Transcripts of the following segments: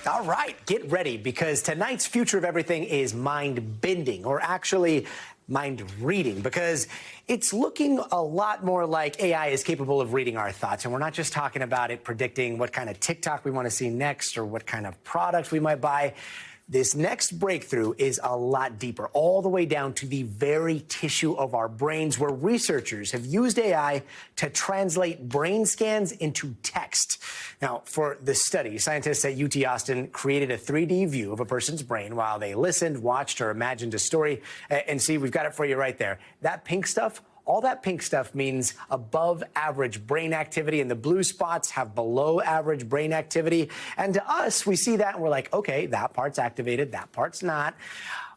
All right, get ready, because tonight's Future of Everything is mind-bending, or actually mind-reading, because it's looking a lot more like AI is capable of reading our thoughts. And we're not just talking about it predicting what kind of TikTok we want to see next or what kind of product we might buy. This next breakthrough is a lot deeper, all the way down to the very tissue of our brains, where researchers have used AI to translate brain scans into text. Now, for this study, scientists at UT Austin created a 3D view of a person's brain while they listened, watched, or imagined a story. And see, we've got it for you right there. That pink stuff, all that pink stuff means above average brain activity, and the blue spots have below average brain activity. And to us, we see that and we're like, okay, that part's activated, that part's not.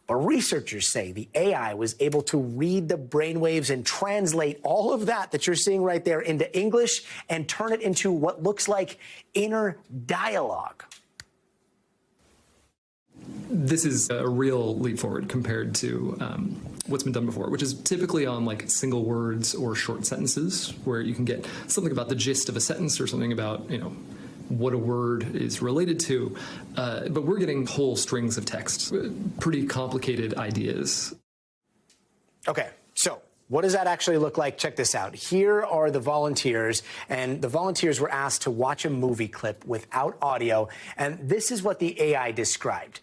But researchers say the AI was able to read the brainwaves and translate all of that you're seeing right there into English and turn it into what looks like inner dialogue. This is a real leap forward compared to what's been done before, which is typically on like single words or short sentences, where you can get something about the gist of a sentence or something about, what a word is related to. But we're getting whole strings of text, pretty complicated ideas. Okay, so what does that actually look like? Check this out. Here are the volunteers, and the volunteers were asked to watch a movie clip without audio, and this is what the AI described.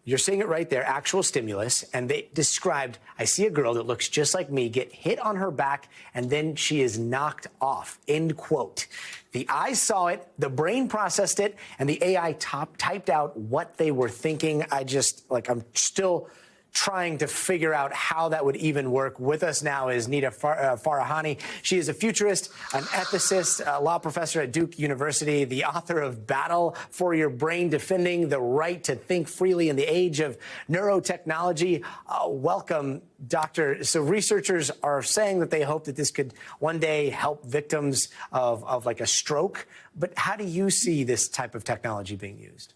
You're seeing it right there, actual stimulus, and they described, I see a girl that looks just like me get hit on her back, and then she is knocked off, end quote. The eyes saw it, the brain processed it, and the AI typed out what they were thinking. I'm still trying to figure out how that would even work. With us now is Nita Farahani. She is a futurist, an ethicist, a law professor at Duke University, the author of Battle for Your Brain, Defending the Right to Think Freely in the Age of Neurotechnology. Welcome, doctor. So researchers are saying that they hope that this could one day help victims of like a stroke. But how do you see this type of technology being used?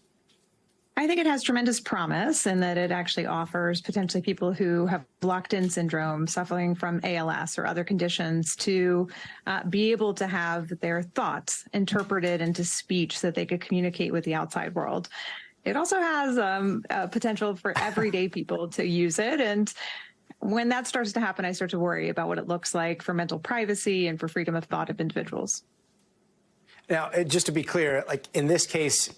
I think it has tremendous promise in that it actually offers potentially people who have locked-in syndrome, suffering from ALS or other conditions, to be able to have their thoughts interpreted into speech so that they could communicate with the outside world. It also has potential for everyday people to use it. And when that starts to happen, I start to worry about what it looks like for mental privacy and for freedom of thought of individuals. Now, just to be clear, like in this case,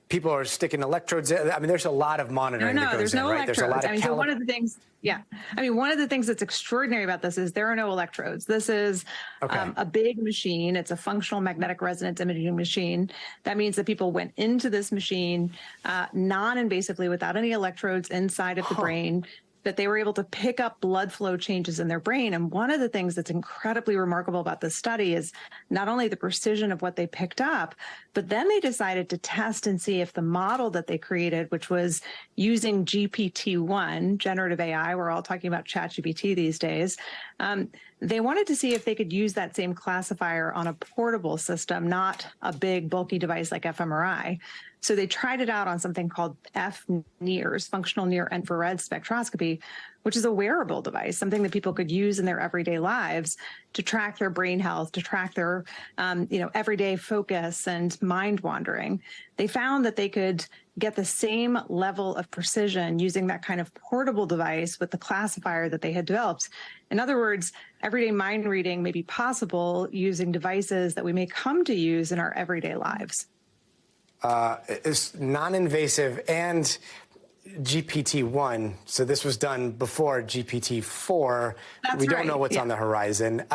people are sticking electrodes. I mean, there's a lot of monitoring that goes there's in, no right? electrodes. There's a lot of so one of the things, one of the things that's extraordinary about this is there are no electrodes. This is a big machine. It's a functional magnetic resonance imaging machine. That means that people went into this machine non-invasively without any electrodes inside of the brain, that they were able to pick up blood flow changes in their brain. And one of the things that's incredibly remarkable about this study is not only the precision of what they picked up, but then they decided to test and see if the model that they created, which was using GPT-1, generative AI, we're all talking about ChatGPT these days, they wanted to see if they could use that same classifier on a portable system, not a big bulky device like fMRI. So they tried it out on something called FNIRS, functional near infrared spectroscopy, which is a wearable device, something that people could use in their everyday lives to track their brain health, to track their, everyday focus and mind wandering. They found that they could get the same level of precision using that kind of portable device with the classifier that they had developed. In other words, everyday mind reading may be possible using devices that we may come to use in our everyday lives. It's non-invasive and GPT-1. So this was done before GPT-4. We don't know what's on the horizon.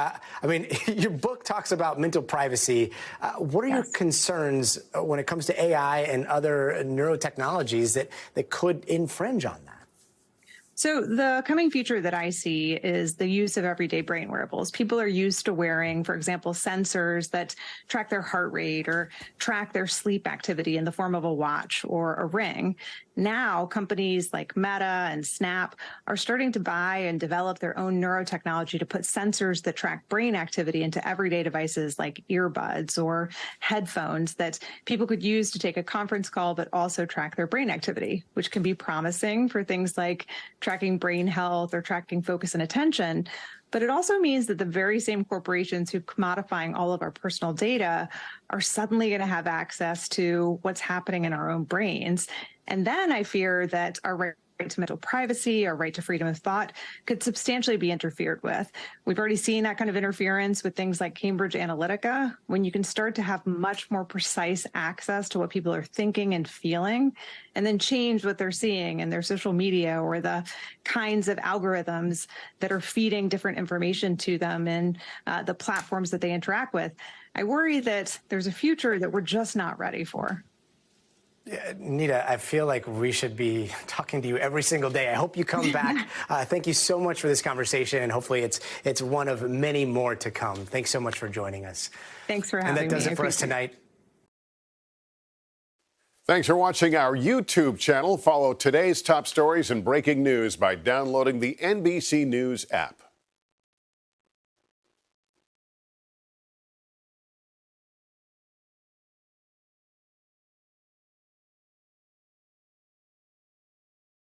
Your book talks about mental privacy. What are your concerns when it comes to AI and other neurotechnologies that could infringe on that? So the coming future that I see is the use of everyday brain wearables. People are used to wearing, for example, sensors that track their heart rate or track their sleep activity in the form of a watch or a ring. Now, companies like Meta and Snap are starting to buy and develop their own neurotechnology to put sensors that track brain activity into everyday devices like earbuds or headphones that people could use to take a conference call, but also track their brain activity, which can be promising for things like tracking brain health or tracking focus and attention. But it also means that the very same corporations who commodifying all of our personal data are suddenly going to have access to what's happening in our own brains. And then I fear that our right to mental privacy, our right to freedom of thought could substantially be interfered with. We've already seen that kind of interference with things like Cambridge Analytica, when you can start to have much more precise access to what people are thinking and feeling, and then change what they're seeing in their social media or the kinds of algorithms that are feeding different information to them and the platforms that they interact with. I worry that there's a future that we're just not ready for. Nita, I feel like we should be talking to you every single day. I hope you come back. Thank you so much for this conversation, and hopefully it's one of many more to come. Thanks so much for joining us. Thanks for having me. And that does it for us tonight. Thanks for watching our YouTube channel. Follow today's top stories and breaking news by downloading the NBC News app.